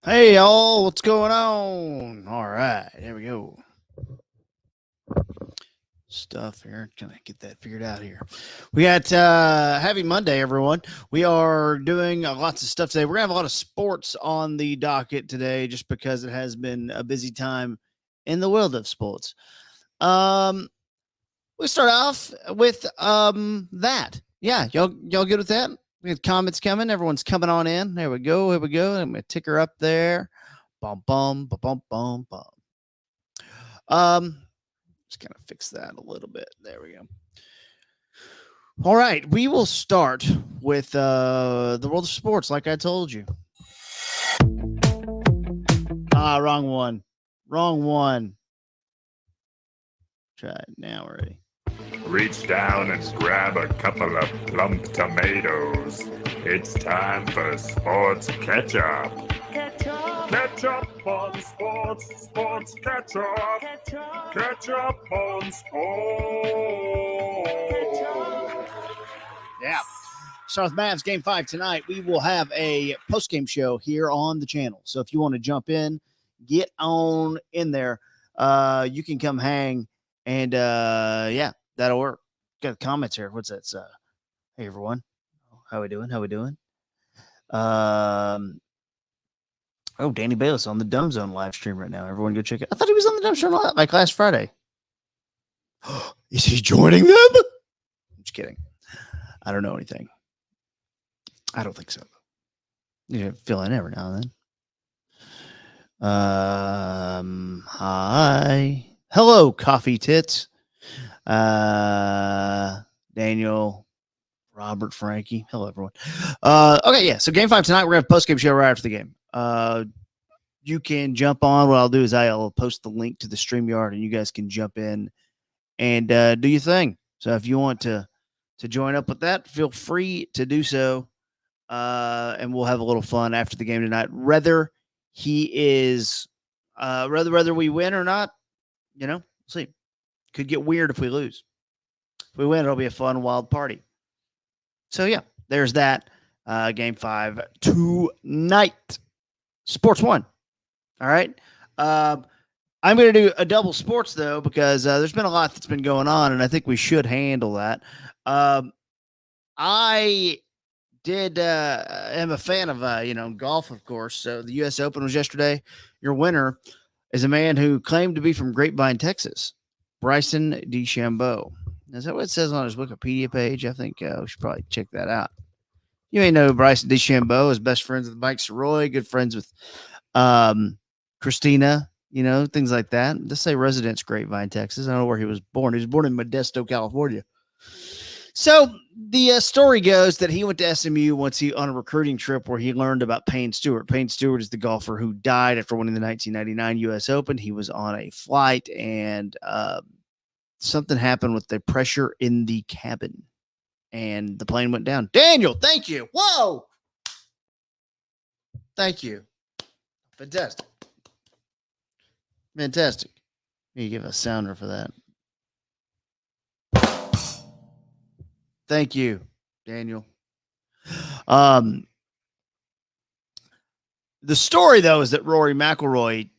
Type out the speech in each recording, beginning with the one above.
Hey, y'all, what's going on? All right, here we go. Stuff here. Can I get that figured out here? We got Happy Monday, everyone. We are doing lots of stuff today. We're going to have a lot of sports on the docket today just because it has been a busy time in the world of sports. Um, we start off with that. Yeah, y'all good with that? We have comments coming. Everyone's coming on in. There we go. Here we go. I'm gonna tick her up there. Bum bum bum bum bum bum. Just kind of fix that a little bit. There we go. All right, we will start with the world of sports, like I told you. Wrong one. Wrong one. Try it now already. Reach down and grab a couple of plump tomatoes. It's time for sports ketchup. Ketchup on sports, sports ketchup. Ketchup on sports. Yeah. Start with Mavs Game 5 tonight. We will have a post-game show here on the channel. So if you want to jump in, get on in there. You can come hang, and yeah, that'll work. Got comments here. What's that? Hey, everyone. How we doing? How we doing? Oh, Danny Bayless on the Dumb Zone live stream right now. Everyone go check it. I thought he was on the Dumb Zone like last Friday. Is he joining them? I'm just kidding. I don't know anything. I don't think so. You fill in every now and then. Hi. Hello, Coffee Tits. Daniel, Robert, Frankie. Hello, everyone. Okay, yeah. So game 5 tonight. We're gonna have a post-game show right after the game. You can jump on. What I'll do is I'll post the link to the StreamYard, and you guys can jump in and do your thing. So if you want to join up with that, feel free to do so. And we'll have a little fun after the game tonight. Whether he is, whether we win or not, we'll see. Could get weird if we lose. If we win, it'll be a fun, wild party. So yeah, there's that. Game 5 tonight. Sports 1. All right. I'm going to do a double sports though because there's been a lot that's been going on, and I think we should handle that. I am a fan of golf, of course. So the U.S. Open was yesterday. Your winner is a man who claimed to be from Grapevine, Texas, Bryson DeChambeau. Is that what it says on his Wikipedia page? I think we should probably check that out. You may know Bryson DeChambeau is best friends with Mike Soroy, good friends with Christina, things like that. Let's say residence Grapevine, Texas. I don't know where he was born. He was born in Modesto, California. So the story goes that he went to SMU once on a recruiting trip where he learned about Payne Stewart. Payne Stewart is the golfer who died after winning the 1999 U.S. Open. He was on a flight and something happened with the pressure in the cabin and the plane went down. Daniel, thank you. Whoa. Thank you. Fantastic. Fantastic. You give a sounder for that. Thank you, Daniel. The story, though, is that Rory McIlroy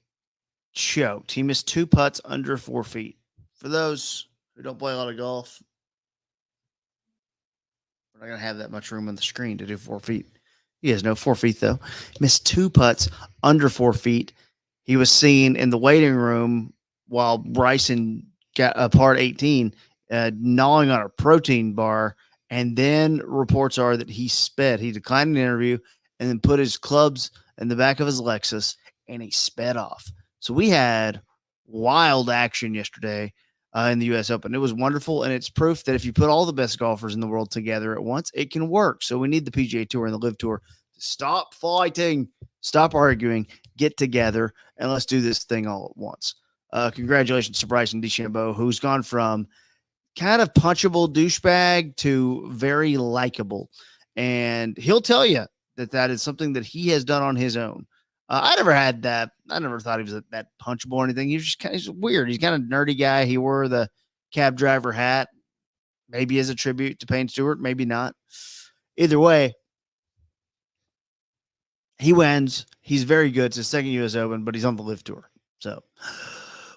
choked. He missed 2 putts under 4 feet. For those who don't play a lot of golf, we're not going to have that much room on the screen to do 4 feet. He has no 4 feet, though. He missed 2 putts under 4 feet. He was seen in the waiting room while Bryson got a part 18, gnawing on a protein bar. And then reports are that he sped. He declined an interview and then put his clubs in the back of his Lexus and he sped off. So we had wild action yesterday in the U.S. Open. It was wonderful, and it's proof that if you put all the best golfers in the world together at once, it can work. So we need the PGA Tour and the LIV Tour to stop fighting, stop arguing, get together, and let's do this thing all at once. Congratulations to Bryson DeChambeau, who's gone from kind of punchable douchebag to very likable. And he'll tell you that is something that he has done on his own. I never had that. I never thought he was that punchable or anything. He was just he's weird. He's kind of nerdy guy. He wore the cab driver hat, maybe as a tribute to Payne Stewart, maybe not. Either way, He wins. He's very good. It's his second U.S. Open, but he's on the Live Tour. So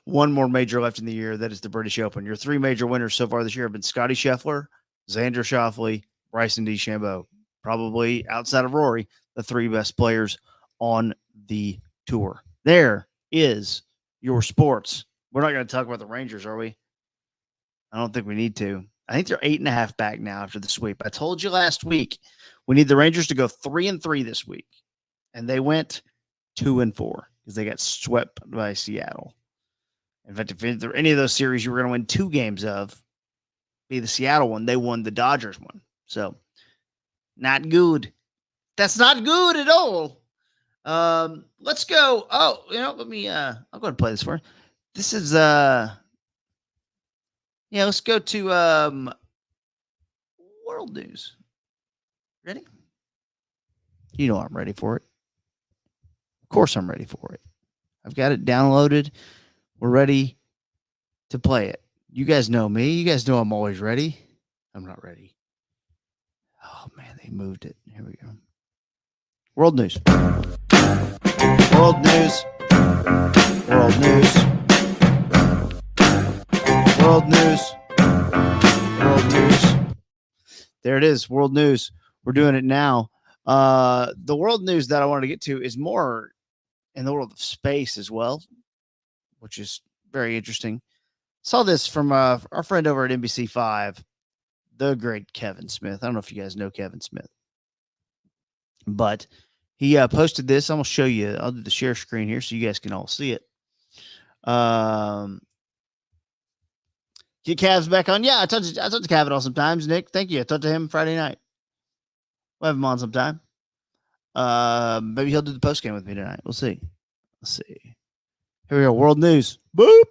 one more major left in the year. That is the British Open. Your three major winners so far this year have been Scotty Scheffler, Xander Schauffele, Bryson DeChambeau. Probably outside of Rory, the three best players on the tour. There is your sports. We're not going to talk about the Rangers, are we? I don't think we need to. I think they're 8.5 back now after the sweep. I told you last week we need the Rangers to go 3-3 this week, and they went 2-4 because they got swept by Seattle. In fact, if there are any of those series you were going to win 2 games of, be the Seattle one, they won the Dodgers one. So, not good. That's not good at all. Let's go. Oh, let me I'll go ahead and play this for you. This is let's go to world news. Ready? You know I'm ready for it. Of course I'm ready for it. I've got it downloaded. We're ready to play it. You guys know me. You guys know I'm always ready. I'm not ready. Oh, man, they moved it. Here we go. World news. World news. World news. World news. World news. There it is. World news. We're doing it now. The world news that I wanted to get to is more in the world of space as well, which is very interesting. Saw this from our friend over at NBC5, the great Kevin Smith. I don't know if you guys know Kevin Smith, but he posted this. I'm going to show you. I'll do the share screen here so you guys can all see it. Get Cavs back on. Yeah, I talked to Cavanaugh sometimes, Nick. Thank you. I talked to him Friday night. We'll have him on sometime. Maybe he'll do the post game with me tonight. We'll see. Let's see. Here we go. World news. Boop.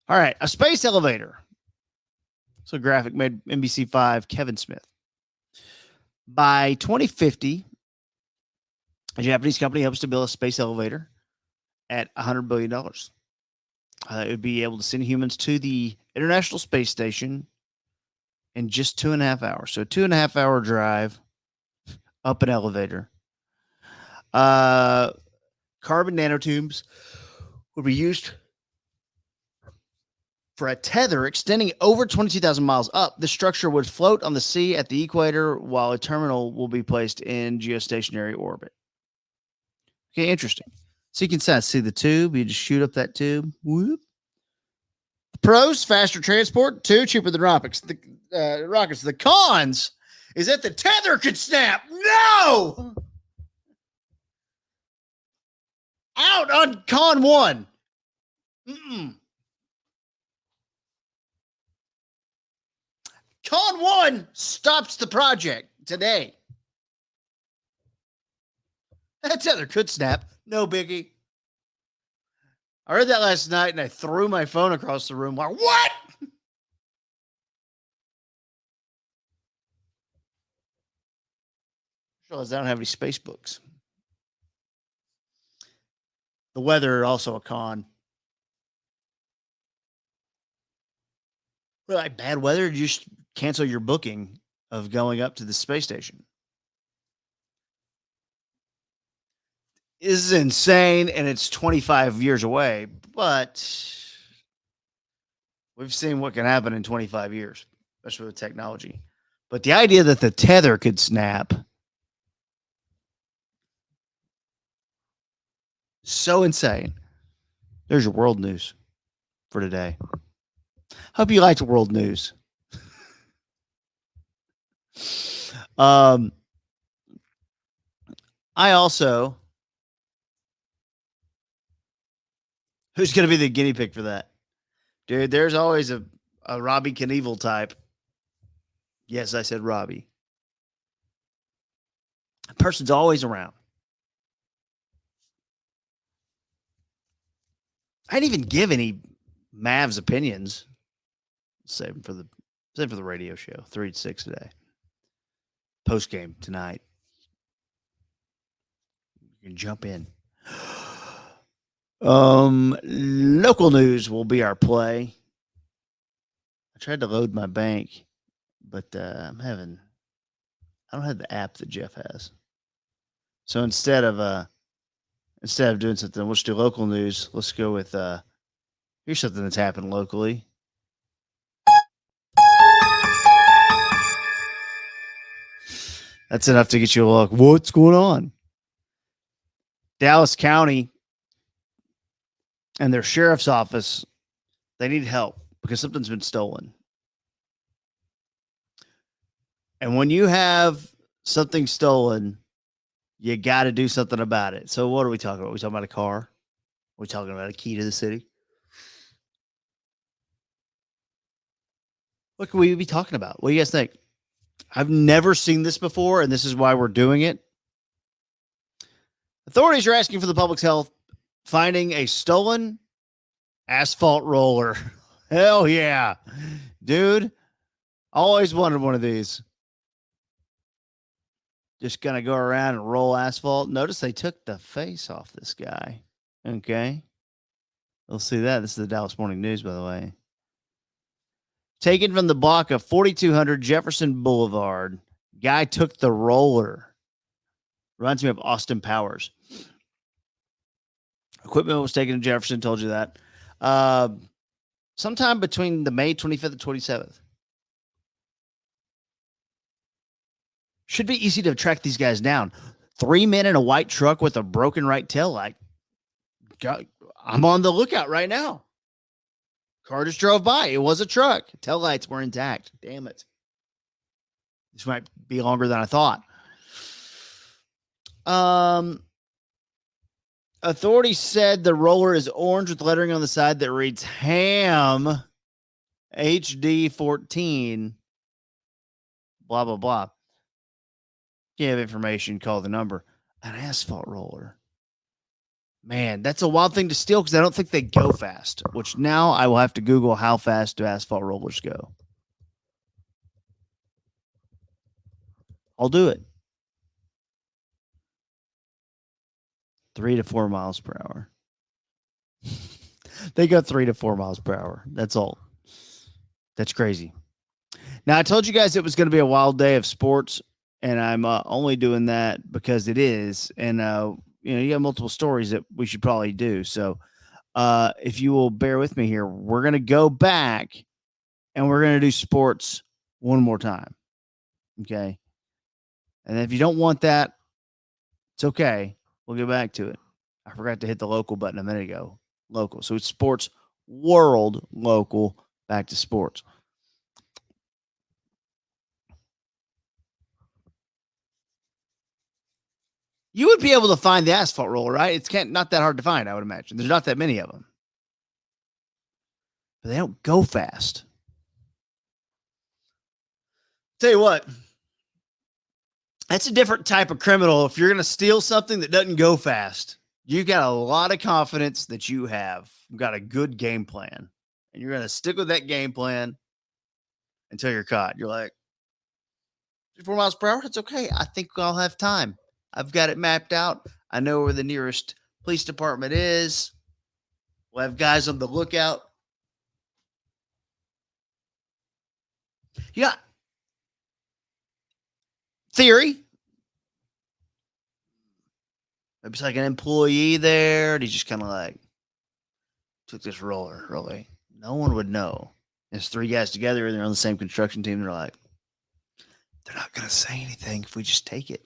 All right. A space elevator. So graphic made NBC5 Kevin Smith. By 2050, a Japanese company hopes to build a space elevator at $100 billion. It would be able to send humans to the International Space Station in just 2.5 hours. So a 2.5 hour drive up an elevator. Carbon nanotubes would be used for a tether extending over 22,000 miles up. The structure would float on the sea at the equator, while a terminal will be placed in geostationary orbit. Okay, interesting. So you can see the tube. You just shoot up that tube. Whoop. The pros: faster transport. 2, cheaper than rockets. The cons is that the tether could snap. No! Out on con 1. Con 1 stops the project today. That tether could snap. No biggie. I heard that last night and I threw my phone across the room. Like, what? I realized I don't have any space books. The weather also a con. Well, like bad weather, you just cancel your booking of going up to the space station. This is insane, and it's 25 years away, but we've seen what can happen in 25 years, especially with technology. But the idea that the tether could snap, so insane. There's your world news for today. Hope you liked world news. I also, who's going to be the guinea pig for that? Dude, there's always a Robbie Knievel type. Yes, I said Robbie. A person's always around. I didn't even give any Mavs opinions. Save them for the radio show. 3 to 6 today. Post game tonight. You can jump in. Local news will be our play. I tried to load my bank, but I don't have the app that Jeff has. So instead of doing something, we'll just do local news. Let's go with here's something that's happened locally. That's enough to get you a look. What's going on? Dallas County and their sheriff's office, they need help because something's been stolen. And when you have something stolen, you got to do something about it. So what are we talking about? Are we talking about a car? Are we talking about a key to the city? What could we be talking about? What do you guys think? I've never seen this before, and this is why we're doing it. Authorities are asking for the public's help finding a stolen asphalt roller. Hell yeah. Dude, always wanted one of these. Just going to go around and roll asphalt. Notice they took the face off this guy. Okay. We'll see that. This is the Dallas Morning News, by the way. Taken from the block of 4200 Jefferson Boulevard. Guy took the roller. Reminds me of Austin Powers. Equipment was taken to Jefferson, told you that. Sometime between the May 25th and 27th. Should be easy to track these guys down. 3 men in a white truck with a broken right tail light. I'm on the lookout right now. Car just drove by. It was a truck. Tail lights were intact. Damn it. This might be longer than I thought. Authorities said the roller is orange with lettering on the side that reads Ham HD 14. Blah, blah, blah. If you have information, call the number. An asphalt roller. Man, that's a wild thing to steal because I don't think they go fast, which now I will have to Google how fast do asphalt rollers go. I'll do it. 3 to 4 miles per hour. They go 3 to 4 miles per hour. That's all. That's crazy. Now, I told you guys it was going to be a wild day of sports, and I'm only doing that because it is. And, you got multiple stories that we should probably do. So if you will bear with me here, we're going to go back and we're going to do sports one more time. Okay. And if you don't want that, it's okay. We'll get back to it. I forgot to hit the local button a minute ago. Local. So it's sports world local. Back to sports. You would be able to find the asphalt roller, right? It's not that hard to find, I would imagine. There's not that many of them. But they don't go fast. Tell you what, that's a different type of criminal. If you're going to steal something that doesn't go fast, you got a lot of confidence that you have got a good game plan. And you're going to stick with that game plan until you're caught. You're like, 4 miles per hour? That's okay. I think I'll have time. I've got it mapped out. I know where the nearest police department is. We'll have guys on the lookout. Yeah. Theory. Maybe it's like an employee there, and he just kind of like took this roller, really. No one would know. There's 3 guys together, and they're on the same construction team. They're like, they're not going to say anything if we just take it.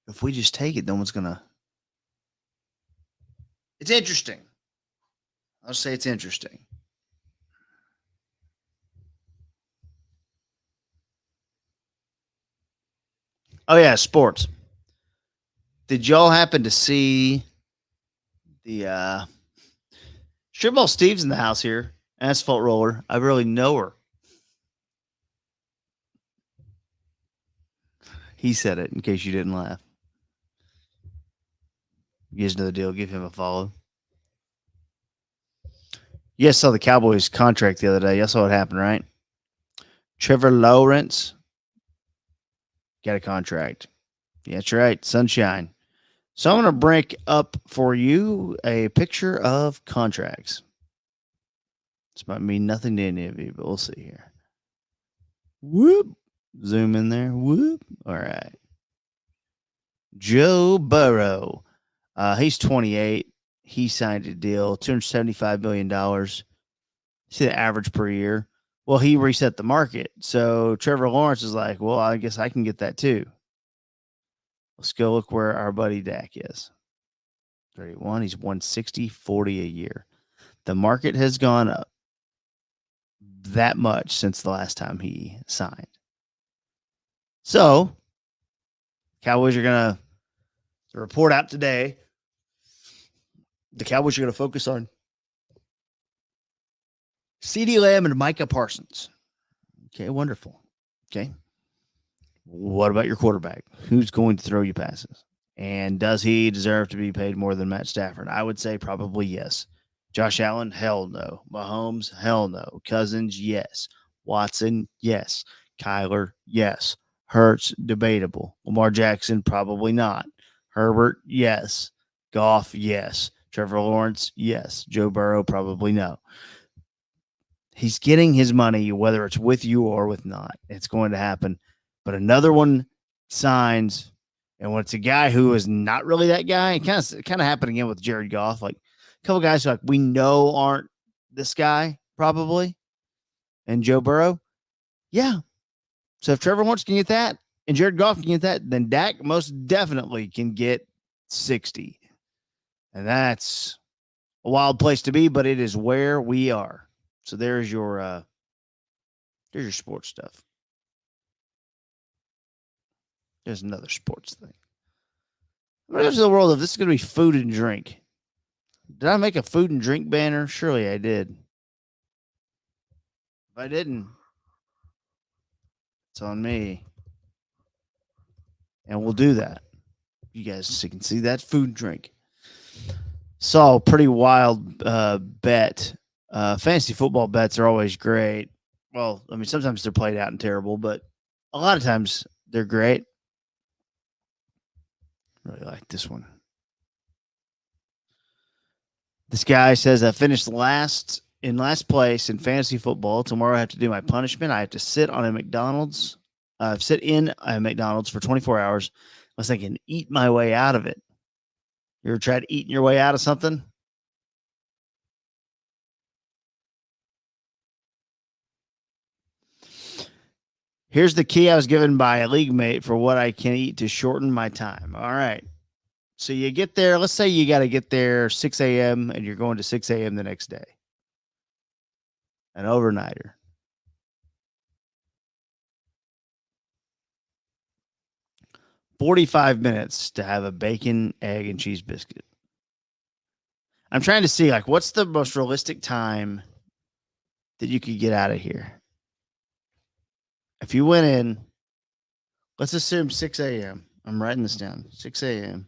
If we just take it, no one's going to. It's interesting. I'll say it's interesting. Oh, yeah, sports. Did y'all happen to see the Strip Ball Steve's in the house here? Asphalt roller. I really know her. He said it in case you didn't laugh. You guys know the deal. Give him a follow. You guys saw the Cowboys contract the other day. Y'all saw what happened, right? Trevor Lawrence got a contract. Yeah, that's right. Sunshine. So I'm going to break up for you a picture of contracts. This might mean nothing to any of you, but we'll see here. Whoop. Zoom in there. Whoop. All right. Joe Burrow. He's 28. He signed a deal, $275 million. See the average per year. Well, he reset the market. So Trevor Lawrence is like, well, I guess I can get that too. Let's go look where our buddy Dak is. 31. He's 160, 40 a year. The market has gone up that much since the last time he signed. So, Cowboys are going to report out today. The Cowboys are going to focus on CeeDee Lamb and Micah Parsons. Okay, wonderful. Okay. What about your quarterback? Who's going to throw you passes? And does he deserve to be paid more than Matt Stafford? I would say probably yes. Josh Allen, hell no. Mahomes, hell no. Cousins, yes. Watson, yes. Kyler, yes. Hurts, debatable. Lamar Jackson, probably not. Herbert, yes. Goff, yes. Trevor Lawrence, yes. Joe Burrow, probably no. He's getting his money, whether it's with you or with not. It's going to happen. But another one signs, and when it's a guy who is not really that guy, it kind of happened again with Jared Goff. Like a couple guys who like we know aren't this guy probably, and Joe Burrow, yeah. So if Trevor Lawrence can get that, and Jared Goff can get that, then Dak most definitely can get 60, and that's a wild place to be, but it is where we are. So there's your sports stuff. There's another sports thing. I'm going to go to the world of this is going to be food and drink. Did I make a food and drink banner? Surely I did. If I didn't, it's on me. And we'll do that. You guys can see that food and drink. Saw a pretty wild bet. Fantasy football bets are always great. Well, I mean, sometimes they're played out and terrible, but a lot of times they're great. Really like this one. This guy says I finished last place in fantasy football. Tomorrow I have to do my punishment. I have to sit in a McDonald's for 24 hours unless I can eat my way out of it. You ever tried eating your way out of something? Here's the key I was given by a league mate for what I can eat to shorten my time. All right. So you get there. Let's say you got to get there 6 a.m. and you're going to 6 a.m. the next day. An overnighter. $45 minutes to have a bacon, egg, and cheese biscuit. I'm trying to see, like, what's the most realistic time that you could get out of here? If you went in, let's assume 6 a.m. I'm writing this down. 6 a.m.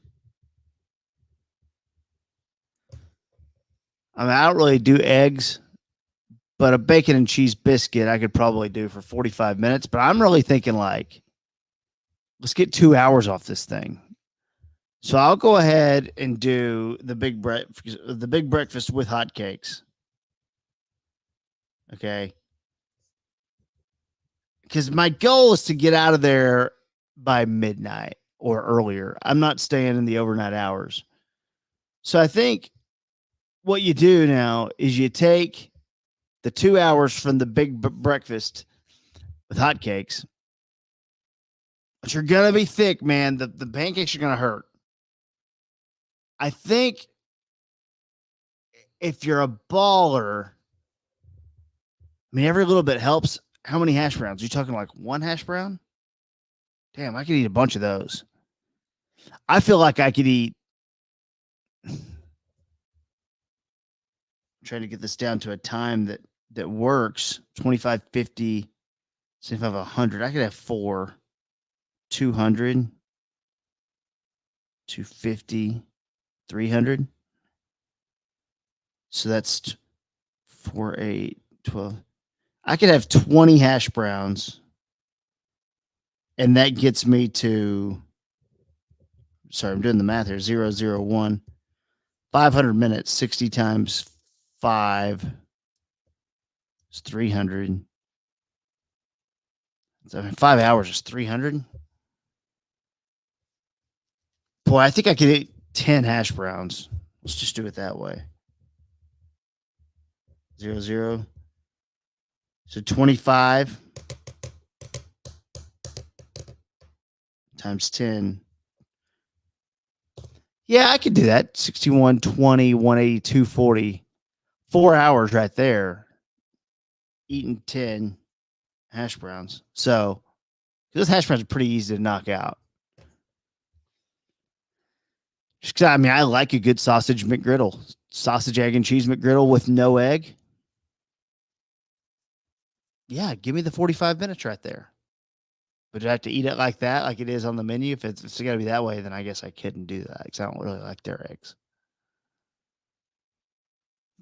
I mean, I don't really do eggs, but a bacon and cheese biscuit I could probably do for 45 minutes. But I'm really thinking, like, let's get 2 hours off this thing. So I'll go ahead and do the big breakfast with hotcakes. Okay. Because my goal is to get out of there by midnight or earlier. I'm not staying in the overnight hours. So I think what you do now is you take the 2 hours from the big breakfast with hotcakes, which are going to be thick, man. The pancakes are going to hurt. I think if you're a baller, I mean, every little bit helps. How many hash browns? Are you talking like one hash brown? Damn, I could eat a bunch of those. I feel like I could eat. I'm trying to get this down to a time that works. 25, 50, 75, 100. I could have 4, 200, 250, 300. So that's 4, 8, 12. I could have 20 hash browns. And that gets me to, sorry, I'm doing the math here. 0, 0, 1. 500 minutes, 60 times 5 is 300. So 5 hours is 300. Boy, I think I could eat 10 hash browns. Let's just do it that way. 0, 0. So 25 times 10. Yeah, I could do that. 61, 20, 180, 240. 4 hours right there. Eating 10 hash browns. So those hash browns are pretty easy to knock out. Just 'cause, I mean, I like a good sausage McGriddle. Sausage, egg, and cheese McGriddle with no egg. Yeah, give me the 45 minutes right there. But do I have to eat it like that, like it is on the menu? If it's got to be that way, then I guess I couldn't do that because I don't really like their eggs.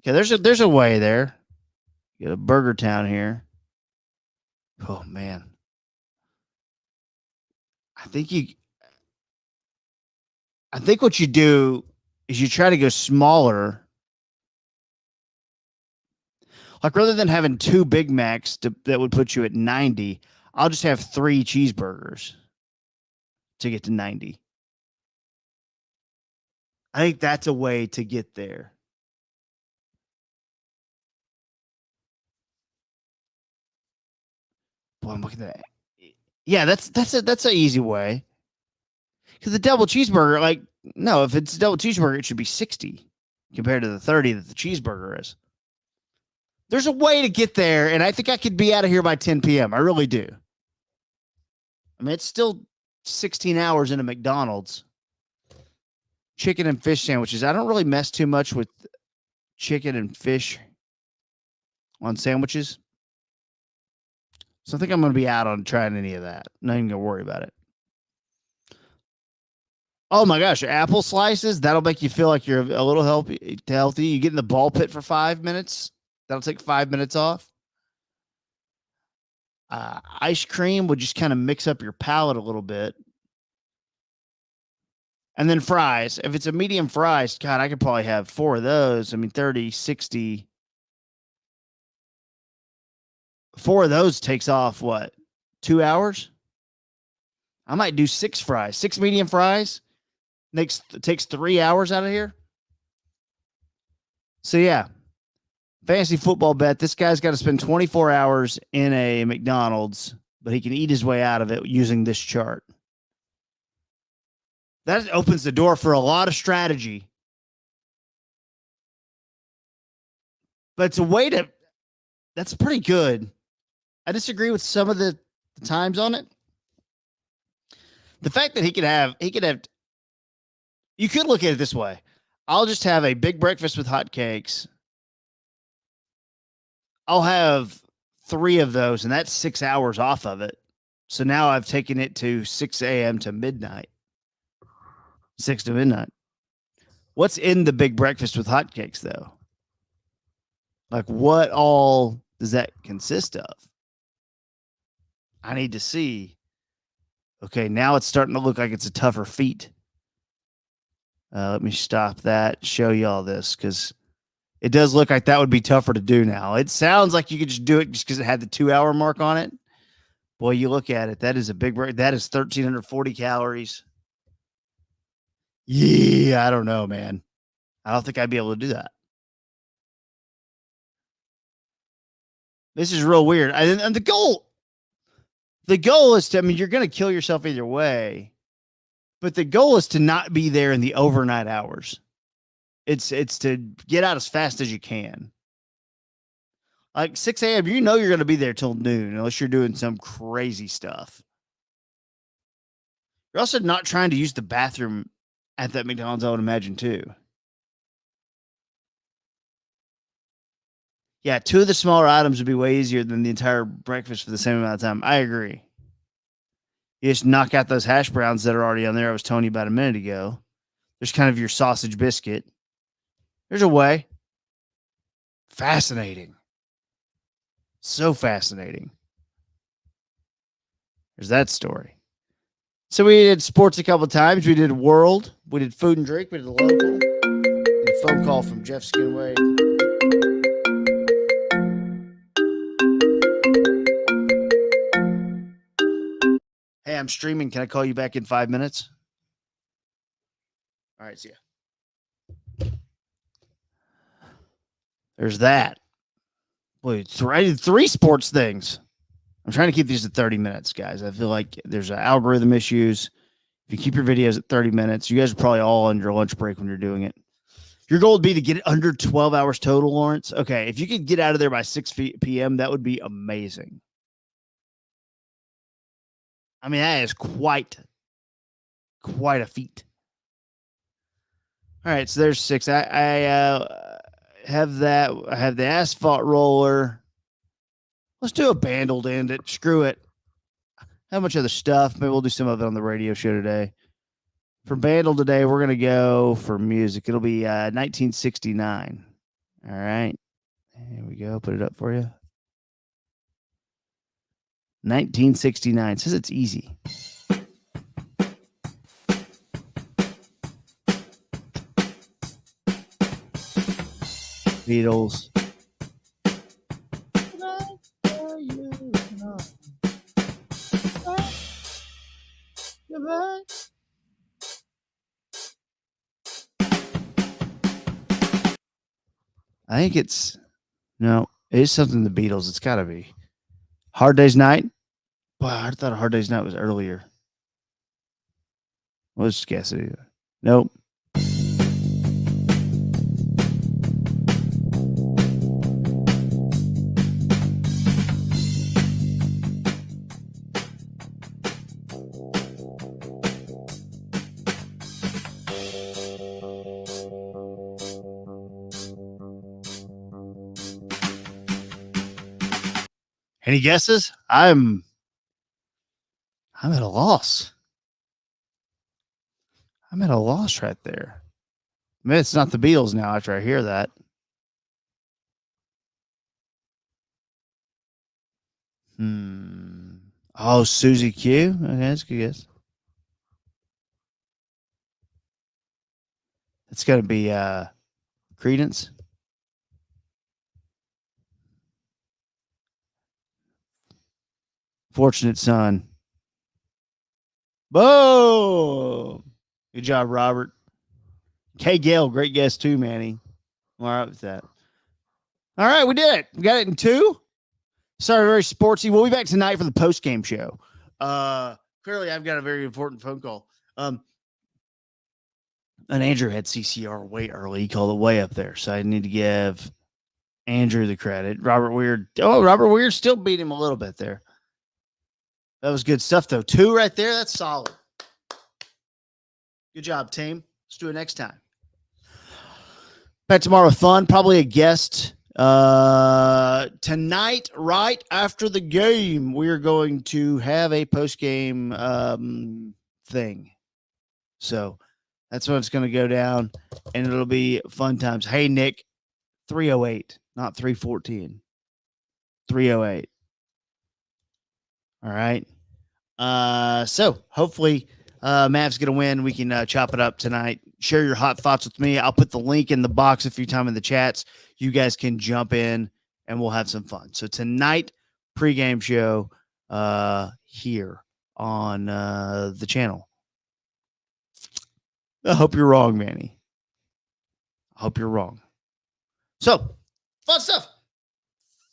Okay, there's a way there. Get a Burger Town here. Oh man, I think you. I think what you do is you try to go smaller. Like rather than having 2 Big Macs that would put you at 90, I'll just have 3 cheeseburgers to get to 90. I think that's a way to get there. Boy, I'm looking at that. Yeah, that's an easy way. Because the double cheeseburger, like, no, if it's a double cheeseburger, it should be 60 compared to the 30 that the cheeseburger is. There's a way to get there, and I think I could be out of here by 10 p.m. I really do. I mean, it's still 16 hours in a McDonald's. Chicken and fish sandwiches. I don't really mess too much with chicken and fish on sandwiches. So I think I'm going to be out on trying any of that. Not even going to worry about it. Oh my gosh, apple slices, that'll make you feel like you're a little healthy. You get in the ball pit for 5 minutes. That'll take 5 minutes off. Ice cream would just kind of mix up your palate a little bit. And then fries. If it's a medium fries, God, I could probably have 4 of those. I mean, 30, 60. 4 of those takes off, what, 2 hours? I might do 6 fries. 6 medium fries takes 3 hours out of here. So, yeah. Fantasy football bet. This guy's got to spend 24 hours in a McDonald's, but he can eat his way out of it using this chart. That opens the door for a lot of strategy. But it's a way to, that's pretty good. I disagree with some of the times on it. The fact that he could have, you could look at it this way. I'll just have a big breakfast with hot cakes. I'll have 3 of those, and that's 6 hours off of it. So now I've taken it to 6 a.m. to midnight. 6 to midnight. What's in the big breakfast with hotcakes, though? Like, what all does that consist of? I need to see. Okay, now it's starting to look like it's a tougher feat. Let me stop that, show you all this, because it does look like that would be tougher to do now. It sounds like you could just do it just because it had the 2 hour mark on it. Boy, you look at it. That is a big break. That is 1,340 calories. Yeah, I don't know, man. I don't think I'd be able to do that. This is real weird. And the goal is to, I mean, you're going to kill yourself either way, but the goal is to not be there in the overnight hours. It's to get out as fast as you can. Like 6 a.m., you know you're going to be there till noon unless you're doing some crazy stuff. You're also not trying to use the bathroom at that McDonald's, I would imagine, too. Yeah, 2 of the smaller items would be way easier than the entire breakfast for the same amount of time. I agree. You just knock out those hash browns that are already on there I was telling you about a minute ago. There's kind of your sausage biscuit. There's a way. Fascinating. So fascinating. There's that story. So we did sports a couple of times. We did world. We did food and drink. We did local. We did a phone call from Jeff Skinway. Hey, I'm streaming. Can I call you back in 5 minutes? right, see ya. There's that. Wait, three sports things. I'm trying to keep these at 30 minutes, guys. I feel like there's algorithm issues. If you keep your videos at 30 minutes, you guys are probably all on your lunch break when you're doing it. Your goal would be to get it under 12 hours total, Lawrence. Okay, if you could get out of there by 6 p.m., that would be amazing. I mean, that is quite a feat. All right, so there's 6. I have that. I have the asphalt roller. Let's do a bundled end it. Screw it. How much other stuff? Maybe we'll do some of it on the radio show today. For Bandle today, we're going to go for music. It'll be 1969. All right. Here we go. Put it up for you. 1969. Says it's easy. Beatles. I think it's something the Beatles. It's got to be Hard Day's Night. Wow, I thought Hard Day's Night was earlier. Let's just guess it either. Nope. Any guesses? I'm at a loss. I'm at a loss right there. I mean, it's not the Beatles now after I hear that. Oh, Susie Q. Okay, that's a good guess. It's got to be Credence. Fortunate Son. Boom. Good job, Robert. K. Gale, great guess too, Manny. All right with that. All right, we did it. We got it in 2. Sorry, very sportsy. We'll be back tonight for the post-game show. Clearly, I've got a very important phone call. And Andrew had CCR way early. He called it way up there. So I need to give Andrew the credit. Robert Weird still beat him a little bit there. That was good stuff, though. 2 right there. That's solid. Good job, team. Let's do it next time. Back tomorrow with fun. Probably a guest. Tonight, right after the game, we're going to have a post-game thing. So that's when it's going to go down, and it'll be fun times. Hey, Nick, 308, not 314. 308. All right. So hopefully Mavs get a win. We can chop it up tonight. Share your hot thoughts with me. I'll put the link in the box a few times in the chats. You guys can jump in and we'll have some fun. So tonight, pregame show here on the channel. I hope you're wrong, Manny. I hope you're wrong. So, fun stuff.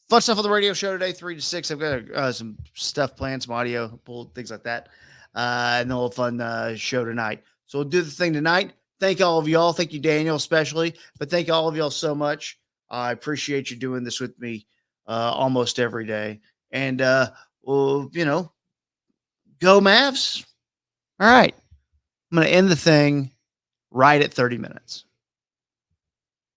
Fun stuff on the radio show today, 3 to 6. I've got some stuff planned, some audio, things like that. And then we'll have a fun show tonight. So we'll do the thing tonight. Thank all of y'all. Thank you, Daniel, especially. But thank all of y'all so much. I appreciate you doing this with me almost every day. And, well, go Mavs. All right. I'm going to end the thing right at 30 minutes.